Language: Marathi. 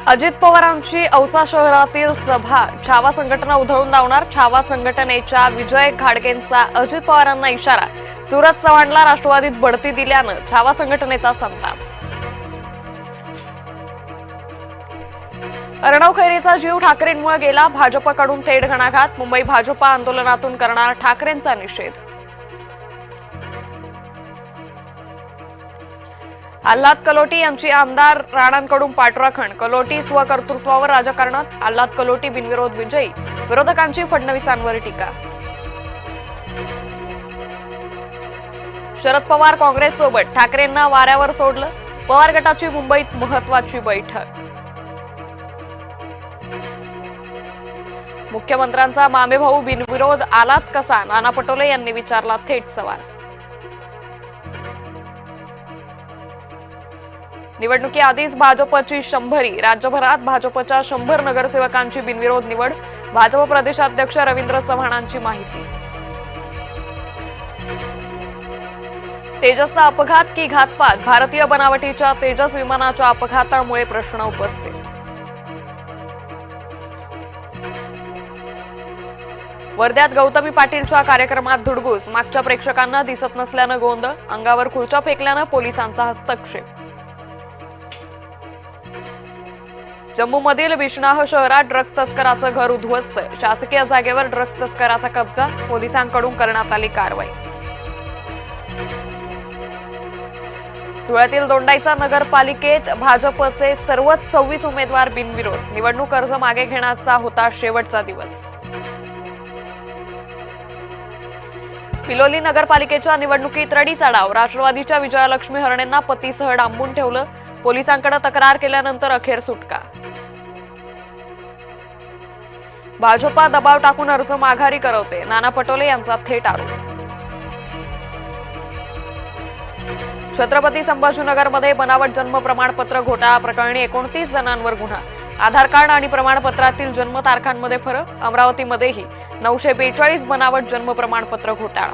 अजित पवारांची औसा शहरातील सभा छावा संघटना उधळून लावणार। छावा संघटनेच्या विजय घाडगेंचा अजित पवारांना इशारा। सूरज चव्हाणला राष्ट्रवादीत बढती दिल्यानं छावा संघटनेचा संताप। अर्णव खैरेचा जीव ठाकरेंमुळे गेला, भाजपकडून थेट घणाघात। मुंबई भाजप आंदोलनातून करणार ठाकरेंचा निषेध। आल्हाद कलोटी यांची आमदार राणांकडून पाठराखण। कलोटी स्वकर्तृत्वावर राजकारणात, आल्हाद कलोटी बिनविरोध विजयी। विरोधकांची फडणवीसांवर टीका। शरद पवार काँग्रेससोबत, ठाकरेंना वाऱ्यावर सोडलं। पवार गटाची मुंबईत महत्वाची बैठक। मुख्यमंत्र्यांचा मामेभाऊ बिनविरोध आलाच कसा, नाना पटोले यांनी विचारला थेट सवाल। निवडणुकीआधीच भाजपची 100री, राज्यभरात भाजपच्या 100 नगरसेवकांची बिनविरोध निवड। भाजप प्रदेशाध्यक्ष रवींद्र चव्हाणांची माहिती। तेजसचा अपघात की घातपात, भारतीय बनावटीच्या तेजस विमानाच्या अपघातामुळे प्रश्न उपस्थित। वर्ध्यात गौतमी पाटीलच्या कार्यक्रमात धुडगूस, मागच्या प्रेक्षकांना दिसत नसल्यानं गोंधळ, अंगावर खुर्च्या फेकल्यानं पोलिसांचा हस्तक्षेप। जम्मूमधील बिश्नाह शहरात ड्रग्ज तस्कराचं घर उद्ध्वस्त, शासकीय जागेवर ड्रग्ज तस्कराचा कब्जा, पोलिसांकडून करण्यात आली कारवाई। धुळ्यातील दोंडाईचा नगरपालिकेत भाजपचे सर्वच 26 उमेदवार बिनविरोध, निवडणूक अर्ज मागे घेण्याचा होता शेवटचा दिवस। पिलोली नगरपालिकेच्या निवडणुकीत रडीचा डाव, राष्ट्रवादीच्या विजयालक्ष्मी हरणेंना पतीसह डांबून ठेवलं, पोलिसांकडे तक्रार केल्यानंतर अखेर सुटका। भाजपा दबाव टाकून अर्ज माघारी करवते, नाना पटोले यांचा थेट आरोप। छत्रपती संभाजीनगरमध्ये बनावट जन्म प्रमाणपत्र घोटाळा प्रकरणी 29 जणांवर गुन्हा, आधार कार्ड आणि प्रमाणपत्रातील जन्मतारखांमध्ये फरक। अमरावतीमध्येही 942 बनावट जन्म प्रमाणपत्र घोटाळा।